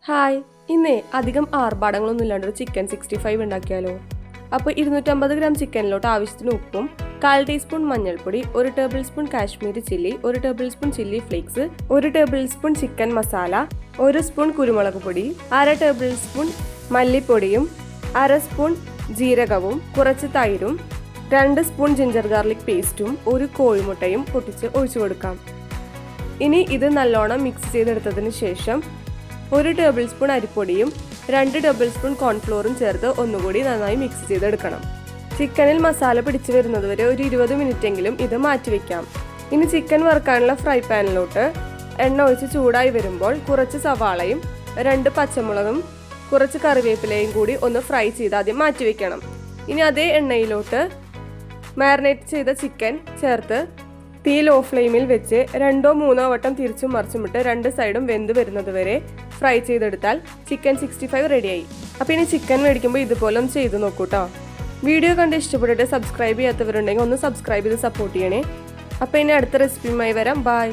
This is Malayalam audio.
ഹായ്, ഇന്നേ അധികം ആർഭാടങ്ങളൊന്നും ഇല്ലാണ്ട് ഒരു ചിക്കൻ 65 ഉണ്ടാക്കിയാലോ. അപ്പോൾ 250 ഗ്രാം ചിക്കനിലോട്ട് ആവശ്യത്തിന് ഉപ്പും 1/4 ടീസ്പൂൺ മഞ്ഞൾപ്പൊടി, 1 table spoon Kashmiri chilli, 1 table spoon chilli flakes, 1 table spoon chicken masala, 1 spoon കുരുമുളക് പൊടി, 1/2 ടേബിൾ സ്പൂൺ മല്ലിപ്പൊടിയും, 1/2 സ്പൂൺ ജീരകവും, കുറച്ച് തൈരും, 2 സ്പൂൺ ജിഞ്ചർ ഗാർലിക് പേസ്റ്റും, 1 കോഴിമുട്ടയും പൊട്ടിച്ച് ഒഴിച്ചു കൊടുക്കാം. ഇനി ഇത് നല്ലോണം മിക്സ് ചെയ്തെടുത്തതിന് ശേഷം 1 ടേബിൾ സ്പൂൺ അരിപ്പൊടിയും 2 ടേബിൾ സ്പൂൺ കോൺഫ്ലോറും ചേർത്ത് ഒന്നുകൂടി നന്നായി മിക്സ് ചെയ്തെടുക്കണം. ചിക്കനിൽ മസാല പിടിച്ചു വരുന്നതുവരെ ഒരു 20 മിനിറ്റെങ്കിലും ഇത് മാറ്റിവെക്കാം. ഇനി ചിക്കൻ വറുക്കാനുള്ള ഫ്രൈ പാനിലോട്ട് എണ്ണ ഒഴിച്ച് ചൂടായി വരുമ്പോൾ കുറച്ച് സവാളയും 2 പച്ചമുളകും കുറച്ച് കറിവേപ്പിലയും കൂടി ഒന്ന് ഫ്രൈ ചെയ്ത് ആദ്യം മാറ്റിവെക്കണം. ഇനി അതേ എണ്ണയിലോട്ട് മാരിനേറ്റ് ചെയ്ത ചിക്കൻ ചേർത്ത് തീ ലോ ഫ്ലെയിമിൽ വെച്ച് 2-3 വട്ടം തിരിച്ചും മറിച്ചുമിട്ട് 2 സൈഡും വെന്ത് വരുന്നത് വരെ ഫ്രൈ ചെയ്തെടുത്താൽ ചിക്കൻ 65 റെഡിയായി. അപ്പോൾ ഇനി ചിക്കൻ മേടിക്കുമ്പോൾ ഇതുപോലെ ഒന്ന് ചെയ്ത് നോക്കൂ കേട്ടോ. വീഡിയോ കണ്ട് ഇഷ്ടപ്പെട്ടിട്ട് സബ്സ്ക്രൈബ് ചെയ്യാത്തവരുണ്ടെങ്കിൽ ഒന്ന് സബ്സ്ക്രൈബ് ചെയ്ത് സപ്പോർട്ട് ചെയ്യണേ. അപ്പോൾ ഇനി അടുത്ത റെസിപ്പിയുമായി വരാം. ബൈ.